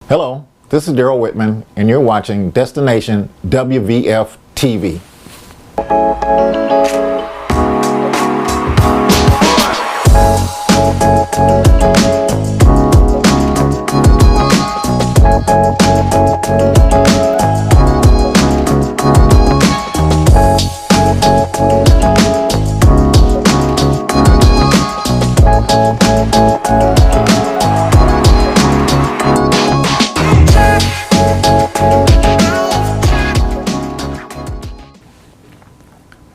Hello, this is Daryl Whitman, and you're watching Destination WVF TV.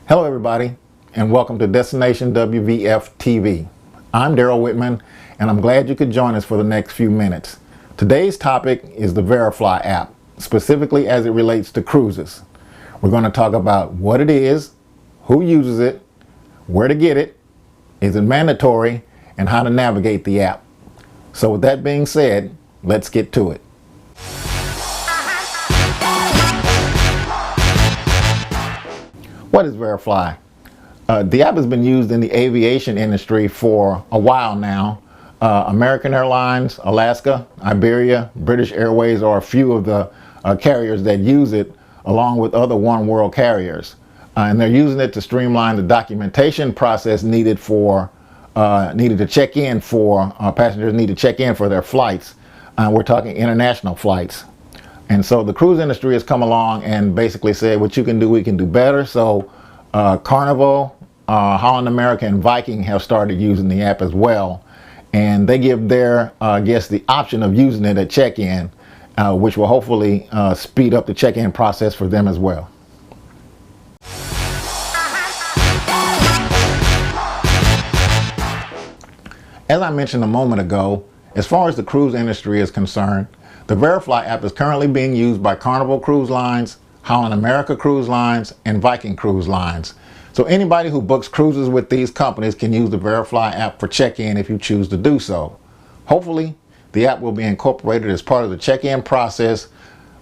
Hello everybody, and welcome to Destination WVF TV. I'm Daryl Whitman, and I'm glad you could join us for the next few minutes. Today's topic is the Verifly app, specifically as it relates to cruises. We're going to talk about what it is, who uses it, where to get it, is it mandatory, and how to navigate the app. So with that being said, let's get to it. What is Verifly? The app has been used in the aviation industry for a while now. American Airlines, Alaska, Iberia, British Airways are a few of the carriers that use it, along with other one world carriers. And they're using it to streamline the documentation process needed to check in for passengers need to check in for their flights. We're talking international flights. And so the cruise industry has come along and basically said, what you can do, we can do better. So Carnival, Holland, American, and Viking have started using the app as well. And they give their guests the option of using it at check-in, which will hopefully speed up the check-in process for them as well. As I mentioned a moment ago, as far as the cruise industry is concerned, the Verifly app is currently being used by Carnival Cruise Lines, Holland America Cruise Lines, and Viking Cruise Lines. So anybody who books cruises with these companies can use the Verifly app for check-in if you choose to do so. Hopefully, the app will be incorporated as part of the check-in process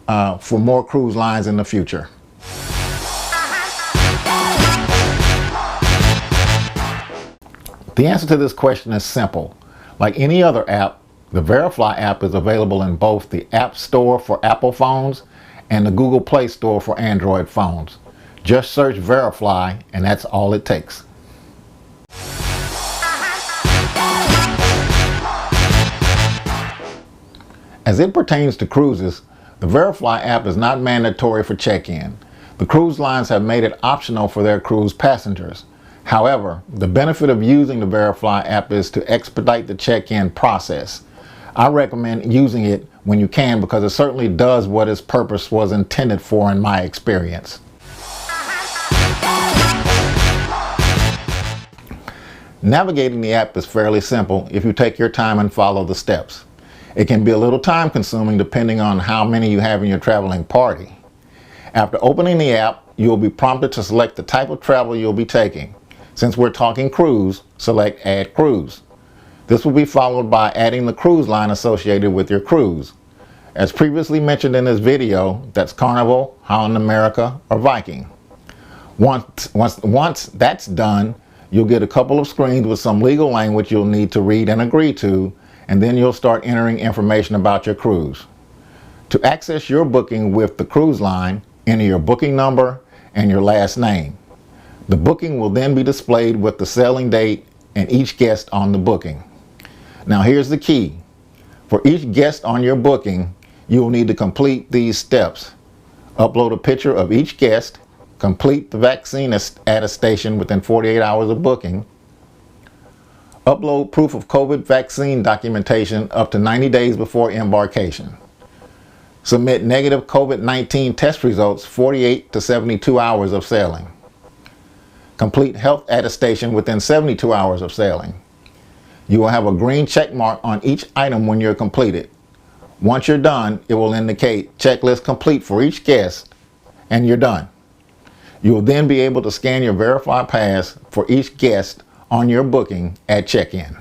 for more cruise lines in the future. The answer to this question is simple. Like any other app, the Verifly app is available in both the App Store for Apple phones and the Google Play Store for Android phones. Just search Verifly and that's all it takes. As it pertains to cruises, the Verifly app is not mandatory for check-in. The cruise lines have made it optional for their cruise passengers. However, the benefit of using the Verifly app is to expedite the check-in process. I recommend using it when you can because it certainly does what its purpose was intended for in my experience. Navigating the app is fairly simple if you take your time and follow the steps. It can be a little time consuming depending on how many you have in your traveling party. After opening the app, you will be prompted to select the type of travel you'll be taking. Since we're talking cruise, select Add Cruise. This will be followed by adding the cruise line associated with your cruise. As previously mentioned in this video, that's Carnival, Holland America, or Viking. Once that's done, you'll get a couple of screens with some legal language you'll need to read and agree to, and then you'll start entering information about your cruise. To access your booking with the cruise line, enter your booking number and your last name. The booking will then be displayed with the sailing date and each guest on the booking. Now here's the key. For each guest on your booking, you will need to complete these steps. Upload a picture of each guest, complete the vaccine attestation within 48 hours of booking, upload proof of COVID vaccine documentation up to 90 days before embarkation, submit negative COVID-19 test results 48 to 72 hours of sailing, complete health attestation within 72 hours of sailing. You will have a green check mark on each item when you're completed. Once you're done, it will indicate checklist complete for each guest, and you're done. You will then be able to scan your Verify pass for each guest on your booking at check-in.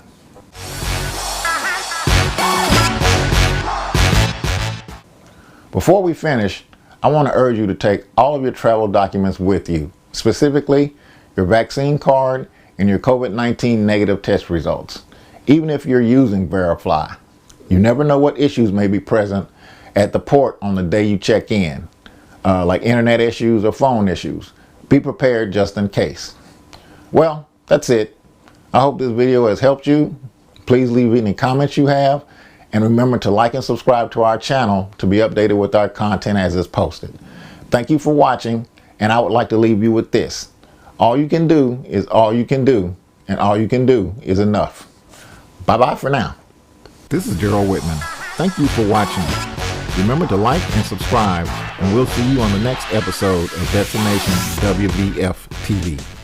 Before we finish, I want to urge you to take all of your travel documents with you, specifically your vaccine card and your COVID-19 negative test results, even if you're using Verifly. You never know what issues may be present at the port on the day you check in, like internet issues or phone issues. Be prepared just in case. Well, that's it. I hope this video has helped you. Please leave any comments you have, and remember to like and subscribe to our channel to be updated with our content as it's posted. Thank you for watching, and I would like to leave you with this. All you can do is all you can do, and all you can do is enough. Bye-bye for now. This is Gerald Whitman. Thank you for watching. Remember to like and subscribe, and we'll see you on the next episode of Destination WVF TV.